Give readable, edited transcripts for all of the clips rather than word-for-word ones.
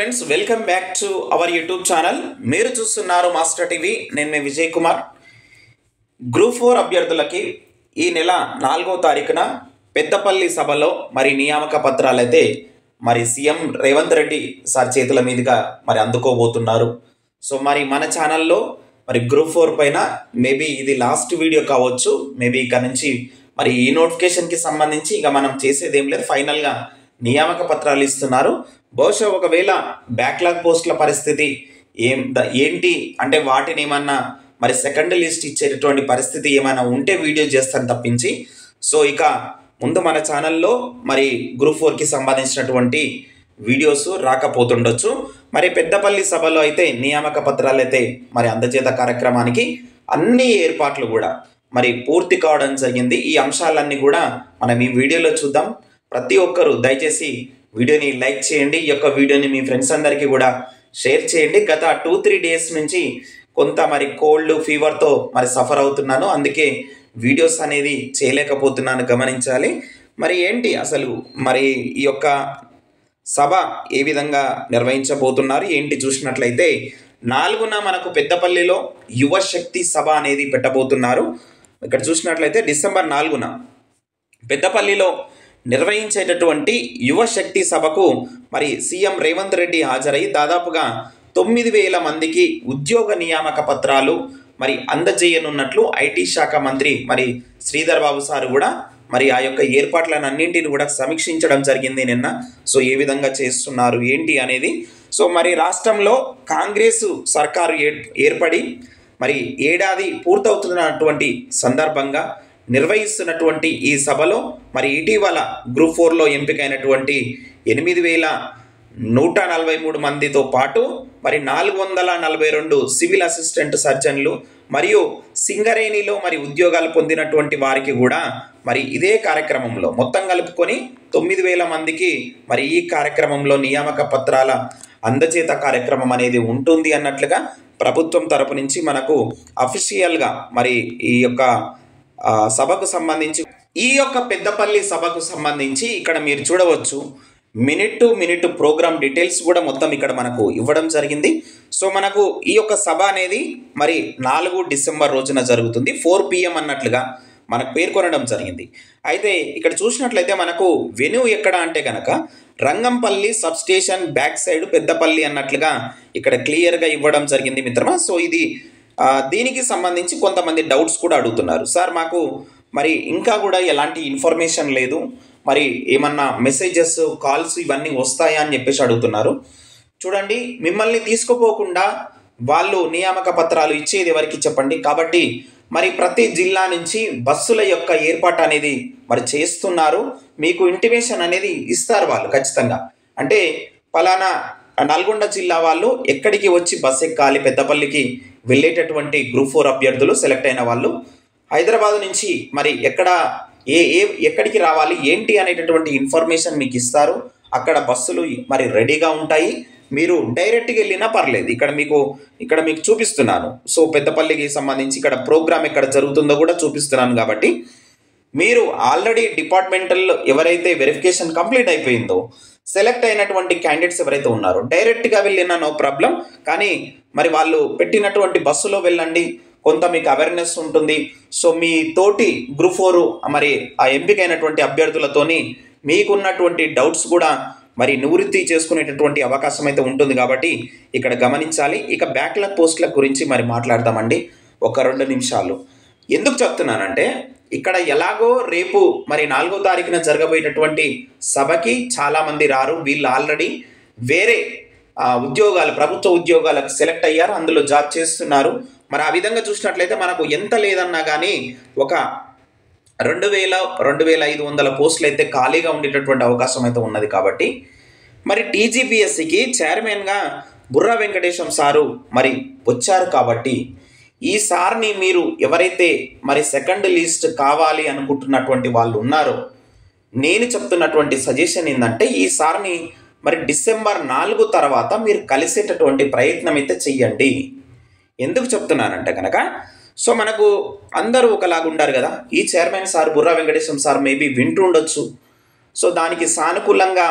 Friends, welcome back to our YouTube channel. మీరు చూస్తున్నారు master TV. నేను మీ విజయ్ కుమార్. గ్రూప్ 4 అభ్యర్థులకి ఈ నెల 4వ తారీఖున పెద్దపల్లి సభలో నియామక పత్రాలు అయితే సీఎం రేవంత్ రెడ్డి సార్ చేతుల మీదుగా అందుకోబోతున్నారు. సో మన ఛానల్లో గ్రూప్ 4 పైన మేబీ ఇది లాస్ట్ వీడియో కావచ్చు. మేబీ ఇక్కడ నుంచి ఈ నోటిఫికేషన్కి సంబంధించి ఇక మనం చేసేది ఏం లేదు. ఫైనల్గా నియామక పత్రాలు ఇస్తున్నారు. బహుశా ఒకవేళ బ్యాక్లాగ్ పోస్టుల పరిస్థితి ఏంటి అంటే వాటిని ఏమన్నా సెకండ్ లిస్ట్ ఇచ్చేటటువంటి పరిస్థితి ఏమైనా ఉంటే వీడియో చేస్తాను తప్పించి. సో ఇక ముందు మన ఛానల్లో గ్రూప్ 4కి సంబంధించినటువంటి వీడియోస్ రాకపోతుండొచ్చు. పెద్దపల్లి సభలో అయితే నియామక పత్రాలు అయితే అందజేత కార్యక్రమానికి అన్ని ఏర్పాట్లు కూడా పూర్తి కావడం జరిగింది. ఈ అంశాలన్నీ కూడా మనం ఈ వీడియోలో చూద్దాం. ప్రతి ఒక్కరూ దయచేసి వీడియోని లైక్ చేయండి. ఈ యొక్క వీడియోని మీ ఫ్రెండ్స్ అందరికీ కూడా షేర్ చేయండి. గత 2-3 డేస్ నుంచి కొంత కోల్డ్ ఫీవర్తో సఫర్ అవుతున్నాను. అందుకే వీడియోస్ అనేది చేయలేకపోతున్నాను, గమనించాలి. ఏంటి అసలు ఈ యొక్క సభ ఏ విధంగా నిర్వహించబోతున్నారు ఏంటి చూసినట్లయితే 4న మనకు పెద్దపల్లిలో యువశక్తి సభ అనేది పెట్టబోతున్నారు. ఇక్కడ చూసినట్లయితే డిసెంబర్ 4న పెద్దపల్లిలో నిర్వహించేటటువంటి యువశక్తి సభకు సీఎం రేవంత్ రెడ్డి హాజరై దాదాపుగా 9,000 మందికి ఉద్యోగ నియామక పత్రాలు అందజేయనున్నట్లు ఐటీ శాఖ మంత్రి శ్రీధర్ బాబు సార్ కూడా ఆ యొక్క ఏర్పాట్లను అన్నింటిని కూడా సమీక్షించడం జరిగింది నిన్న. సో ఏ విధంగా చేస్తున్నారు ఏంటి అనేది. సో రాష్ట్రంలో కాంగ్రెస్ సర్కారు ఏర్పడి ఏడాది పూర్తవుతున్నటువంటి సందర్భంగా నిర్వహిస్తున్నటువంటి ఈ సభలో ఇటీవల గ్రూప్ 4లో ఎంపికైనటువంటి 8,143 మందితో పాటు 442 సివిల్ అసిస్టెంట్ సర్జన్లు మరియు సింగరేణిలో ఉద్యోగాలు పొందినటువంటి వారికి కూడా ఇదే కార్యక్రమంలో మొత్తం కలుపుకొని 9,000 మందికి ఈ కార్యక్రమంలో నియామక పత్రాల అందజేత కార్యక్రమం అనేది ఉంటుంది అన్నట్లుగా ప్రభుత్వం తరపు నుంచి మనకు అఫీషియల్గా ఈ యొక్క సభకు సంబంధించి ఈ యొక్క పెద్దపల్లి సభకు సంబంధించి ఇక్కడ మీరు చూడవచ్చు minute to minute program details కూడా మొత్తం ఇక్కడ మనకు ఇవ్వడం జరిగింది. సో మనకు ఈ యొక్క సభ అనేది 4 డిసెంబర్ రోజున జరుగుతుంది. 4 PM అన్నట్లుగా మనకు పేర్కొనడం జరిగింది. అయితే ఇక్కడ చూసినట్లయితే మనకు వెన్యూ ఎక్కడ అంటే కనుక Rangampalli substation back side Peddapalli అన్నట్లుగా ఇక్కడ క్లియర్గా ఇవ్వడం జరిగింది మిత్రమా. సో ఇది దీనికి సంబంధించి కొంతమంది డౌట్స్ కూడా అడుగుతున్నారు. సార్ మాకు ఇంకా కూడా ఎలాంటి ఇన్ఫర్మేషన్ లేదు, ఏమన్నా మెసేజెస్ కాల్స్ ఇవన్నీ వస్తాయా అని చెప్పేసి అడుగుతున్నారు. చూడండి, మిమ్మల్ని తీసుకుపోకుండా వాళ్ళు నియామక పత్రాలు ఇచ్చేది ఎవరికి చెప్పండి. కాబట్టి ప్రతి జిల్లా నుంచి బస్సుల యొక్క ఏర్పాటు అనేది చేస్తున్నారు. మీకు ఇంటిమేషన్ అనేది ఇస్తారు వాళ్ళు ఖచ్చితంగా. అంటే పలానా నల్గొండ జిల్లా వాళ్ళు ఎక్కడికి వచ్చి బస్సు ఎక్కాలి, పెద్దపల్లికి వెళ్ళేటటువంటి గ్రూప్ 4 అభ్యర్థులు సెలెక్ట్ అయిన వాళ్ళు హైదరాబాద్ నుంచి ఎక్కడ ఎక్కడికి రావాలి ఏంటి అనేటటువంటి ఇన్ఫర్మేషన్ మీకు ఇస్తారు. అక్కడ బస్సులు రెడీగా ఉంటాయి. మీరు డైరెక్ట్గా వెళ్ళినా పర్లేదు. ఇక్కడ మీకు చూపిస్తున్నాను. సో పెద్దపల్లికి సంబంధించి ఇక్కడ ప్రోగ్రామ్ ఎక్కడ జరుగుతుందో కూడా చూపిస్తున్నాను. కాబట్టి మీరు ఆల్రెడీ డిపార్ట్మెంటల్ ఎవరైతే వెరిఫికేషన్ కంప్లీట్ అయిపోయిందో సెలెక్ట్ అయినటువంటి క్యాండిడేట్స్ ఎవరైతే ఉన్నారో డైరెక్ట్గా వెళ్ళినా నో ప్రాబ్లం. కానీ వాళ్ళు పెట్టినటువంటి బస్సులో వెళ్ళండి, కొంత మీకు అవేర్నెస్ ఉంటుంది. సో మీ తోటి గ్రూప్ 4 ఆ ఎంపికైనటువంటి అభ్యర్థులతోని మీకున్నటువంటి డౌట్స్ కూడా నివృత్తి చేసుకునేటటువంటి అవకాశం అయితే ఉంటుంది. కాబట్టి ఇక్కడ గమనించాలి. ఇక బ్యాక్లాగ్ పోస్టుల గురించి మాట్లాడదామండి ఒక 2 నిమిషాలు. ఎందుకు చెప్తున్నానంటే ఇక్కడ ఎలాగో రేపు 4వ తారీఖున జరగబోయేటటువంటి సభకి చాలామంది రారు. వీళ్ళు ఆల్రెడీ వేరే ఉద్యోగాలు ప్రభుత్వ ఉద్యోగాలకు సెలెక్ట్ అయ్యారు, అందులో జాబ్ చేస్తున్నారు. ఆ విధంగా చూసినట్లయితే మనకు ఎంత లేదన్నా కానీ ఒక 2,000-2,500 పోస్టులు అయితే ఖాళీగా ఉండేటటువంటి అవకాశం అయితే ఉన్నది. కాబట్టి టీజీపీఎస్సీకి చైర్మన్గా బుర్రా వెంకటేశం సారు వచ్చారు. కాబట్టి ఈ సార్ని మీరు ఎవరైతే సెకండ్ లిస్ట్ కావాలి అనుకుంటున్నటువంటి వాళ్ళు ఉన్నారో నేను చెప్తున్నటువంటి సజెషన్ ఏంటంటే ఈ సార్ని డిసెంబర్ 4 తర్వాత మీరు కలిసేటటువంటి ప్రయత్నం అయితే చెయ్యండి. ఎందుకు చెప్తున్నానంటే కనుక సో మనకు అందరూ ఒకలాగా ఉంటారు కదా. ఈ chairman sir Burra Venkatesham sir maybe వింటూ ఉండొచ్చు. సో దానికి సానుకూలంగా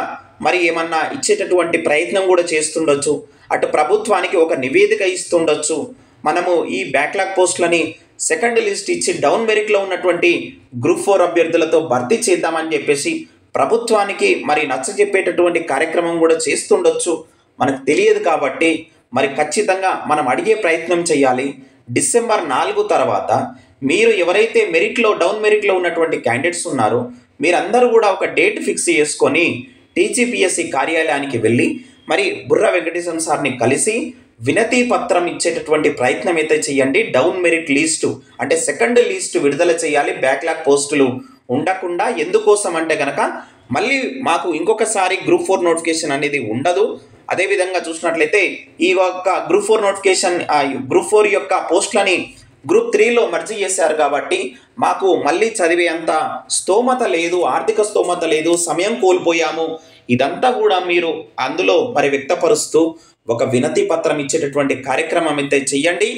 మరి ఏమన్నా ఇచ్చేటటువంటి ప్రయత్నం కూడా చేస్తుండొచ్చు. అటు ప్రభుత్వానికి ఒక నివేదిక ఇస్తుండొచ్చు. మనము ఈ బ్యాక్లాగ్ పోస్టులని సెకండ్ లిస్ట్ ఇచ్చి డౌన్ మెరిట్లో ఉన్నటువంటి గ్రూప్ 4 అభ్యర్థులతో భర్తీ చేద్దామని చెప్పేసి ప్రభుత్వానికి మరి నచ్చజెప్పేటటువంటి కార్యక్రమం కూడా చేస్తుండొచ్చు. మనకు తెలియదు కాబట్టి మరి ఖచ్చితంగా మనం అడిగే ప్రయత్నం చేయాలి. డిసెంబర్ 4 తర్వాత మీరు ఎవరైతే డౌన్ మెరిట్లో ఉన్నటువంటి క్యాండిడేట్స్ ఉన్నారో మీరందరూ కూడా ఒక డేట్ ఫిక్స్ చేసుకొని టీజీపీఎస్సీ కార్యాలయానికి వెళ్ళి మరి బుర్రా వెంకటేశం సార్ని కలిసి వినతి పత్రం ఇచ్చేటటువంటి ప్రయత్నం అయితే చేయండి. డౌన్ మెరిట్ లిస్టు అంటే సెకండ్ లిస్ట్ విడుదల చేయాలి. బ్యాక్లాగ్ పోస్టులు ఉండకుండా. ఎందుకోసం అంటే కనుక మళ్ళీ మాకు ఇంకొకసారి గ్రూప్ 4 నోటిఫికేషన్ అనేది ఉండదు. అదేవిధంగా చూసినట్లయితే ఈ యొక్క గ్రూప్ 4 నోటిఫికేషన్ గ్రూప్ 4 యొక్క పోస్టులని గ్రూప్ 3లో మర్జీ చేశారు కాబట్టి మాకు మళ్ళీ చదివే అంత స్తోమత లేదు, ఆర్థిక స్తోమత లేదు, సమయం కోల్పోయాము. ఇదంతా కూడా మీరు అందులో మరి వ్యక్తపరుస్తూ ఒక వినతి పత్రం ఇచ్చేటటువంటి కార్యక్రమం అయితే చెయ్యండి.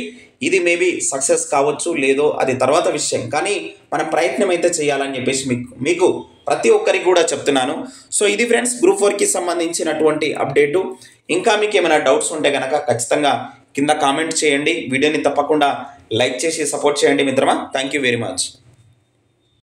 ఇది మేబీ సక్సెస్ కావచ్చు లేదో అది తర్వాత విషయం, కానీ మనం ప్రయత్నం అయితే చేయాలని చెప్పేసి మీకు ప్రతి ఒక్కరికి కూడా చెప్తున్నాను. సో ఇది ఫ్రెండ్స్ గ్రూప్ 4కి సంబంధించినటువంటి అప్డేటు. ఇంకా మీకు ఏమైనా డౌట్స్ ఉంటే కనుక ఖచ్చితంగా కింద కామెంట్ చేయండి. వీడియోని తప్పకుండా లైక్ చేసి సపోర్ట్ చేయండి మిత్రమా. Thank you very much.